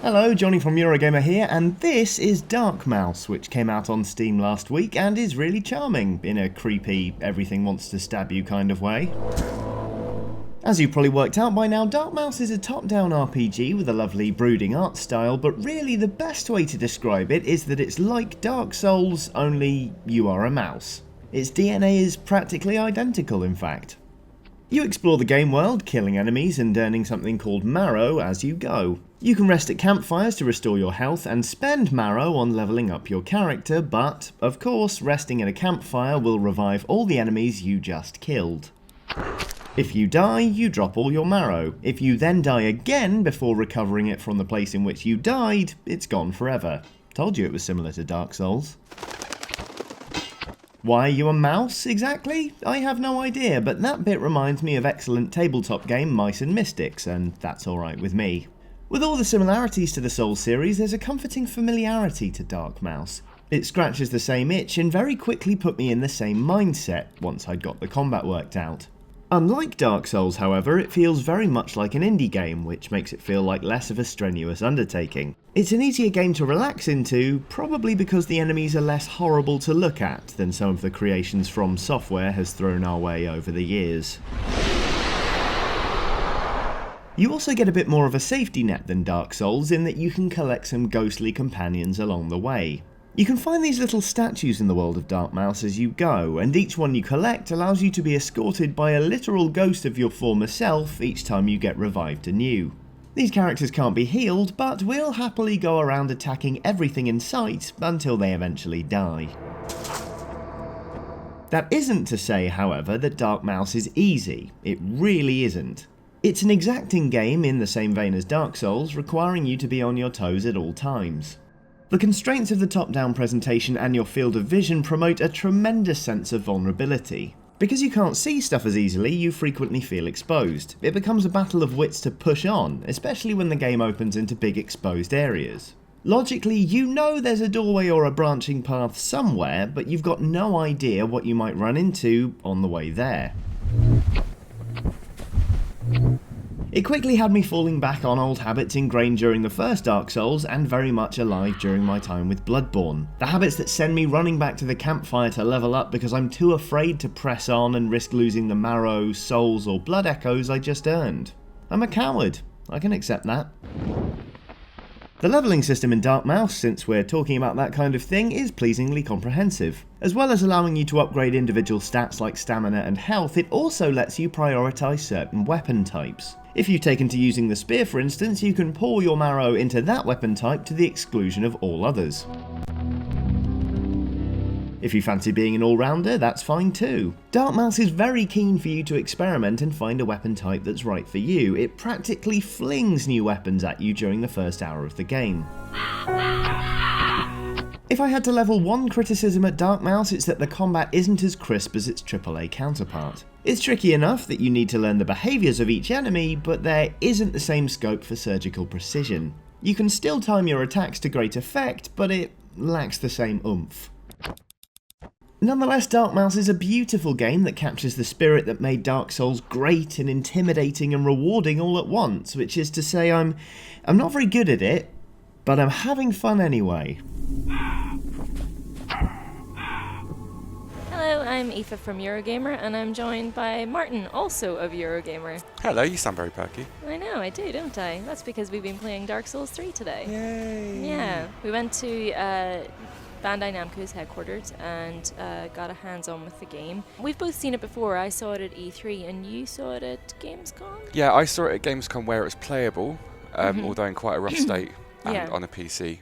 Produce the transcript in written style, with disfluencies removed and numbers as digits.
Hello, Johnny from Eurogamer here, and this is DarkMaus, which came out on Steam last week and is really charming, in a creepy, everything wants to stab you kind of way. As you've probably worked out by now, DarkMaus is a top-down RPG with a lovely brooding art style, but really the best way to describe it is that it's like Dark Souls, only you are a mouse. Its DNA is practically identical, in fact. You explore the game world, killing enemies and earning something called marrow as you go. You can rest at campfires to restore your health and spend marrow on levelling up your character, but, of course, resting at a campfire will revive all the enemies you just killed. If you die, you drop all your marrow. If you then die again before recovering it from the place in which you died, it's gone forever. Told you it was similar to Dark Souls. Why are you a mouse, exactly? I have no idea, but that bit reminds me of excellent tabletop game Mice and Mystics, and that's alright with me. With all the similarities to the Souls series, there's a comforting familiarity to DarkMaus. It scratches the same itch and very quickly put me in the same mindset once I'd got the combat worked out. Unlike Dark Souls, however, it feels very much like an indie game, which makes it feel like less of a strenuous undertaking. It's an easier game to relax into, probably because the enemies are less horrible to look at than some of the creations From Software has thrown our way over the years. You also get a bit more of a safety net than Dark Souls in that you can collect some ghostly companions along the way. You can find these little statues in the world of DarkMaus as you go, and each one you collect allows you to be escorted by a literal ghost of your former self each time you get revived anew. These characters can't be healed, but will happily go around attacking everything in sight until they eventually die. That isn't to say, however, that DarkMaus is easy. It really isn't. It's an exacting game in the same vein as Dark Souls, requiring you to be on your toes at all times. The constraints of the top-down presentation and your field of vision promote a tremendous sense of vulnerability. Because you can't see stuff as easily, you frequently feel exposed. It becomes a battle of wits to push on, especially when the game opens into big exposed areas. Logically, you know there's a doorway or a branching path somewhere, but you've got no idea what you might run into on the way there. It quickly had me falling back on old habits ingrained during the first Dark Souls and very much alive during my time with Bloodborne. The habits that send me running back to the campfire to level up because I'm too afraid to press on and risk losing the marrow, souls or blood echoes I just earned. I'm a coward. I can accept that. The levelling system in DarkMaus, since we're talking about that kind of thing, is pleasingly comprehensive. As well as allowing you to upgrade individual stats like stamina and health, it also lets you prioritise certain weapon types. If you've taken to using the spear, for instance, you can pour your marrow into that weapon type to the exclusion of all others. If you fancy being an all-rounder, that's fine too. DarkMaus is very keen for you to experiment and find a weapon type that's right for you. It practically flings new weapons at you during the first hour of the game. If I had to level one criticism at DarkMaus, it's that the combat isn't as crisp as its AAA counterpart. It's tricky enough that you need to learn the behaviours of each enemy, but there isn't the same scope for surgical precision. You can still time your attacks to great effect, but it lacks the same oomph. Nonetheless, DarkMaus is a beautiful game that captures the spirit that made Dark Souls great and intimidating and rewarding all at once, which is to say I'm not very good at it, but I'm having fun anyway. Hello, I'm Aoife from Eurogamer, and I'm joined by Martin, also of Eurogamer. Hello, you sound very perky. I know, I do, don't I? That's because we've been playing Dark Souls 3 today. Yay! Yeah, we went to Bandai Namco's headquarters and got a hands-on with the game. We've both seen it before. I saw it at E3 and you saw it at Gamescom? Yeah, I saw it at Gamescom where it was playable, although in quite a rough state and Yeah. on a PC.